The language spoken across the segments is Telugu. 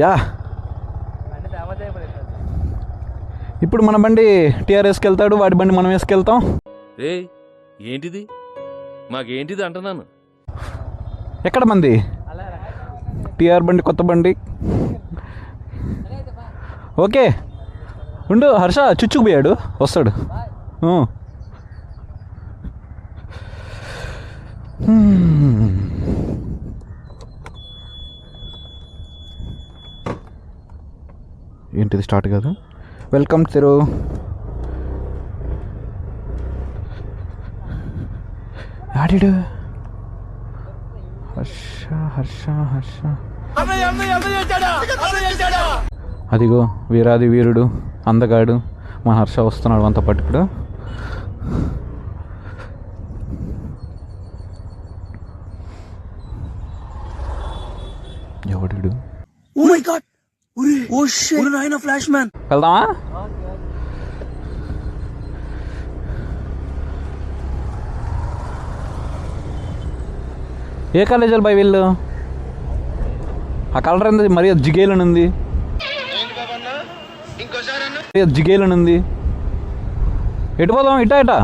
యా ఇప్పుడు మన బండి టీఆర్ఎస్కి వెళ్తాడు, వాడి బండి మనం వేసుకెళ్తాం. ఏ ఏంటిది మాకేంటిది అంటున్నాను. ఎక్కడ మంది? టీఆర్ బండి, కొత్త బండి. ఓకే ఉండు హర్ష, చుచ్చుకుపోయాడు, వస్తాడు. ఏంటిది స్టార్ట్ కాదు? వెల్కమ్ తిరు. ఆడిడు హర్ష హర్ష హర్ష. అదిగో వీరాది వీరుడు అందగాడు మన హర్ష వస్తున్నాడు అంత పట్టుకుడు. ఎవడు? Oh my God, oh shit, నాయనా ఫ్లాష్ మ్యాన్. వెళ్దామా? ఏ కాలేజీలు బై వీళ్ళు? ఆ కలర్ ఏంది మరి జిగేలని ఉంది, జిగేలని ఉంది. ఎటు పోదాం? ఇటా ఇటా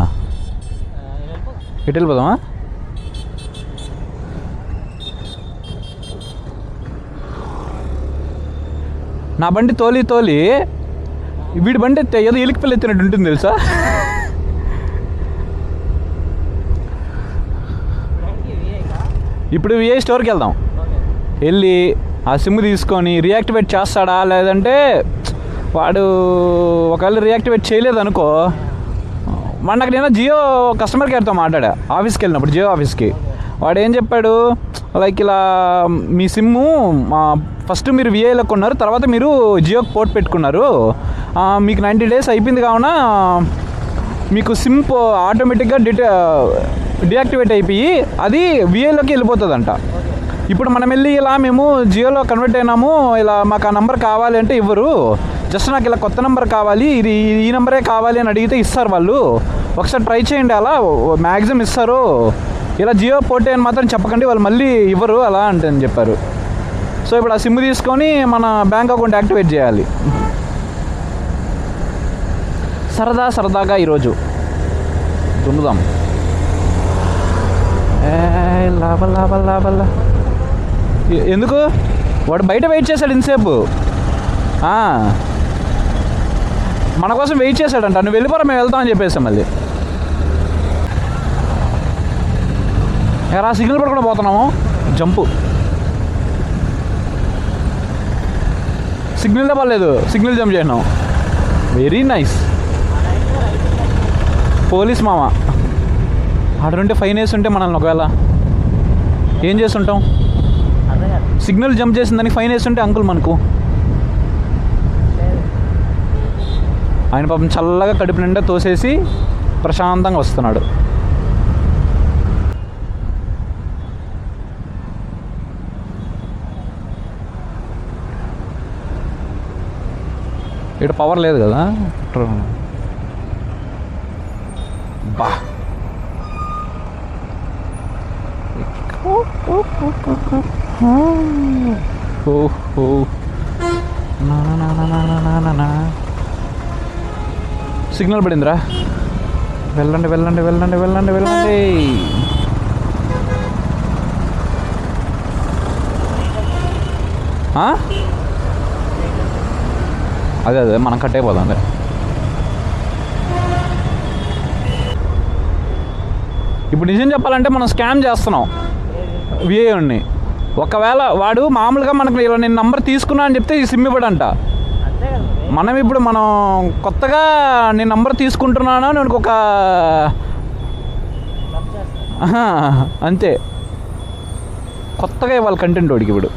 ఎటు వెళ్ళిపోదామా? నా బండి తోలి తోలి వీడి బండి ఎత్తే ఏదో ఎలికి పిల్ల ఎత్తినట్టు ఉంటుంది తెలుసా. ఇప్పుడు విఐ స్టోర్కి వెళ్దాం. వెళ్ళి ఆ సిమ్ తీసుకొని రీయాక్టివేట్ చేస్తాడా, లేదంటే వాడు ఒకవేళ రీయాక్టివేట్ చేయలేదు అనుకో, మనకు నేను జియో కస్టమర్ కేర్తో మాట్లాడా ఆఫీస్కి వెళ్ళినప్పుడు, జియో ఆఫీస్కి. వాడు ఏం చెప్పాడు, లైక్ ఇలా మీ సిమ్ము ఫస్ట్ మీరు విఐలో కొన్నారు, తర్వాత మీరు జియోకి పోర్ట్ పెట్టుకున్నారు, మీకు 90 days అయిపోయింది కావున మీకు సిమ్ ఆటోమేటిక్గా డియాక్టివేట్ అయిపోయి అది విఐలోకి వెళ్ళిపోతుందంట. ఇప్పుడు మనం వెళ్ళి ఇలా మేము జియోలో కన్వర్ట్ అయినాము, ఇలా మాకు ఆ నెంబర్ కావాలి అంటే ఇవ్వరు, జస్ట్ నాకు ఇలా కొత్త నెంబర్ కావాలి, ఇది ఈ నెంబరే కావాలి అని అడిగితే ఇస్తారు వాళ్ళు. ఒకసారి ట్రై చేయండి, అలా మ్యాక్సిమం ఇస్తారు. ఇలా జియో పోర్ట్ అని మాత్రం చెప్పకండి, వాళ్ళు మళ్ళీ ఇవ్వరు అలా అంటే అని చెప్పారు. సో ఇప్పుడు ఆ సిమ్ తీసుకొని మన బ్యాంక్ అకౌంట్ యాక్టివేట్ చేయాలి. సరదాగా ఈరోజు దున్నుదాం. లాభల్లా ఎందుకు? వాడు బయట వెయిట్ చేశాడు ఇంతసేపు, మన కోసం వెయిట్ చేశాడంట. నువ్వు వెళ్ళిపోరా, మేము వెళ్తామని చెప్పేసాం. మళ్ళీ ఎరా సిగ్నల్ పడకుండా పోతున్నాము, జంపు. సిగ్నల్ పర్లేదు, సిగ్నల్ జంప్ చేసినాం. Very nice. పోలీస్ మామ ఆడుంటే ఫైన్ వేసి ఉంటే మనల్ని ఒకవేళ ఏం చేస్తుంటాం? సిగ్నల్ జంప్ చేసిన దానికి ఫైన్ వేస్తుంటే అంకుల్ మనకు. ఆయన పాపం చల్లగా కడుపు నిండా తోసేసి ప్రశాంతంగా వస్తున్నాడు. ఇక్కడ పవర్ లేదు కదా. బా సిగ్నల్ పడిందిరా. వెళ్ళండి వెళ్ళండి వెళ్ళండి వెళ్ళండి వెళ్ళండి. అదే మనం కట్ అయిపోదాం. ఇప్పుడు నిజం చెప్పాలంటే మనం స్కామ్ చేస్తున్నాం విఐని. ఒకవేళ వాడు మామూలుగా మనకు ఇలా నేను నంబర్ తీసుకున్నా అని చెప్తే ఈ సిమ్ ఇవ్వడంట. మనం ఇప్పుడు కొత్తగా నేను నంబర్ తీసుకుంటున్నాను నేను ఒక అంతే కొత్తగా ఇవ్వాలి కంటెంట్ వాడికి. ఇప్పుడు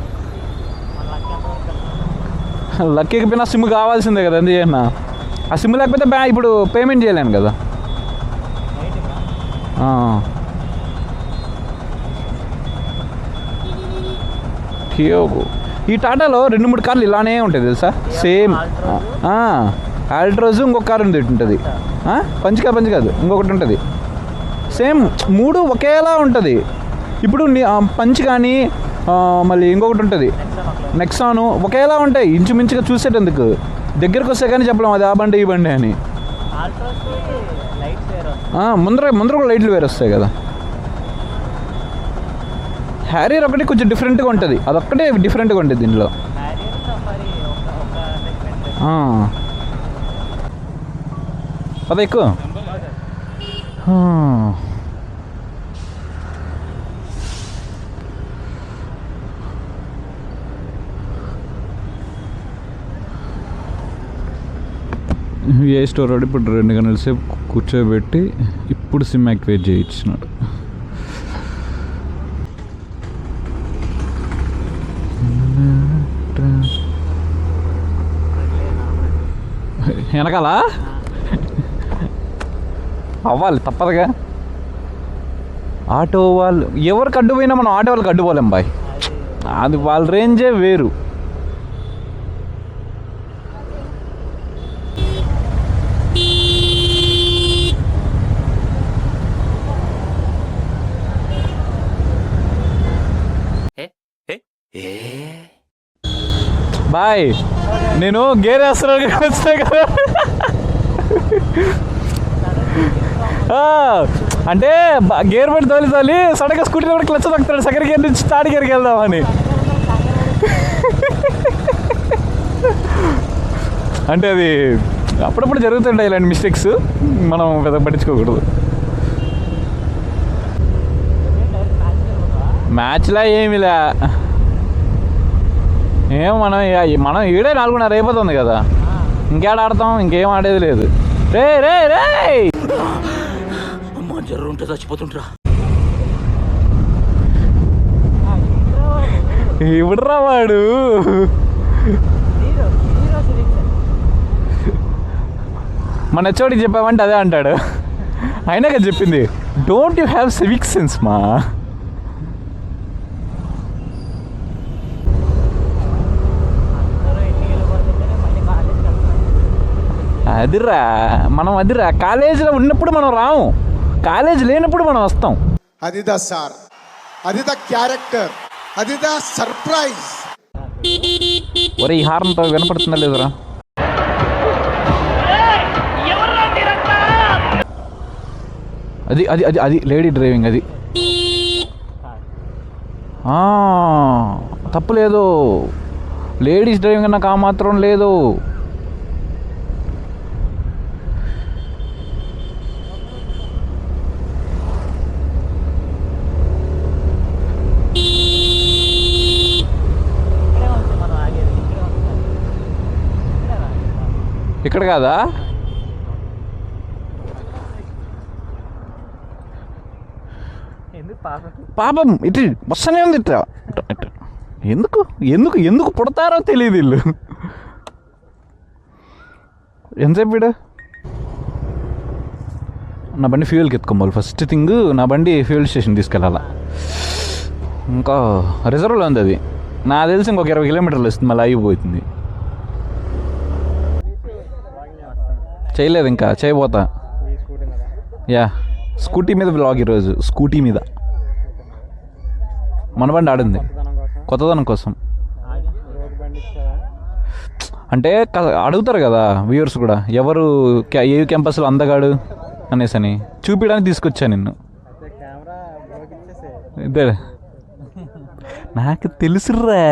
లక్కీకి పోయినా సిమ్ కావాల్సిందే కదా, ఎందుకు చేయన్నా? ఆ సిమ్ లేకపోతే ఇప్పుడు పేమెంట్ చేయలేను కదా. ఈ టాటాలో 2-3 కార్లు ఇలానే ఉంటాయి తెలుసా, సేమ్. ఆల్ట్రోజ్ ఇంకొక కారు ఉంటుంది, పంచ్ కాదు ఇంకొకటి ఉంటుంది, సేమ్ 3 ఒకేలా ఉంటుంది. ఇప్పుడు పంచ్ కానీ మళ్ళీ ఇంకొకటి ఉంటుంది నెక్సాను ఒకేలా ఉంటాయి ఇంచుమించుగా చూసేటందుకు. దగ్గరకు వస్తే కానీ చెప్పలేం అది ఆ బండి ఈ బండి అని. ముందర కూడా లైట్లు వేరే వస్తాయి కదా. హ్యారియర్ ఒకటి కొంచెం డిఫరెంట్గా ఉంటుంది, అదొక్కటే డిఫరెంట్గా ఉంటుంది దీనిలో. అదే ఎక్కువ ఏ స్టోర్ వాడు ఇప్పుడు 2 గంటల సేపు కూర్చోబెట్టి ఇప్పుడు సిమ్ యాక్టివేట్ చేయించినాడు. వెనకాల అవ్వాలి తప్పదుగా. ఆటో వాళ్ళు ఎవరికి అడ్డు పోయినా మనం ఆటో వాళ్ళకి అడ్డుపోలేం బాయ్, అది వాళ్ళ రేంజే వేరు. బాయ్ నేను గేర్ వేస్తున్నాను వచ్చా కదా. అంటే గేర్ పెట్టి తోలి సడన్గా స్కూటీలో కూడా క్లచ్ తొక్కుతాడు, సెకండ్ గేర్ నుంచి థర్డ్ గేర్కి వెళ్దామని. అంటే అది అప్పుడప్పుడు జరుగుతుంటాయి ఇలాంటి మిస్టేక్స్, మనం పెద్ద పట్టించుకోకూడదు. మ్యాచ్లా ఏమిలా మనం ఈడే 4:30 అయిపోతుంది కదా, ఇంకేడ ఆడతాం, ఇంకేం ఆడేది లేదు. రే రే రే జర్రుంటే చచ్చిపోతుంటరా. ఇవిడ్రా వాడు. మన హెచ్ఓడికి చెప్పామంటే అదే అంటాడు. అయినా కదా చెప్పింది, don't you have civic sense మా. అదిరా కాలేజీలో ఉన్నప్పుడు మనం రాము, కాలేజ్ లేనప్పుడు మనం వస్తాం. అది ద సార్, అది ద క్యారెక్టర్, అది ద సర్ప్రైజ్. ఒరే ఈ హార్న్తో వినపడుతుందా లేదురా? అది అది అది అది లేడీ డ్రైవింగ్, అది తప్పు లేదు. లేడీస్ డ్రైవింగ్ అన్నాక ఆ మాత్రం లేదు. ఇక్కడ కాదా? పాపం ఇటు వస్తూనే ఉంది. ఇట్లా ఎందుకు ఎందుకు ఎందుకు పుడతారో తెలియదు వీళ్ళు. ఎంతసేపు వీడు నా బండి ఫ్యూయల్కి ఎత్తుకోవాలి. ఫస్ట్ థింగ్ నా బండి ఫ్యూయల్ స్టేషన్ తీసుకెళ్ళాలా. ఇంకా రిజర్వ్లో ఉంది అది, నాకు తెలిసి ఇంకొక 20 కిలోమీటర్లు వస్తుంది, మళ్ళీ అయిపోతుంది. చేయలేదు ఇంకా, చేయబోతా. యా స్కూటీ మీద బ్లాగ్ ఈరోజు, స్కూటీ మీద మన బండి ఆడింది కొత్తదనం కోసం. అంటే అడుగుతారు కదా వ్యూవర్స్ కూడా, ఎవరు ఏ క్యాంపస్లో అందగాడు అనేసి అని చూపించడానికి తీసుకొచ్చా నిన్ను. ఇద్దరు నాకు తెలుసురా.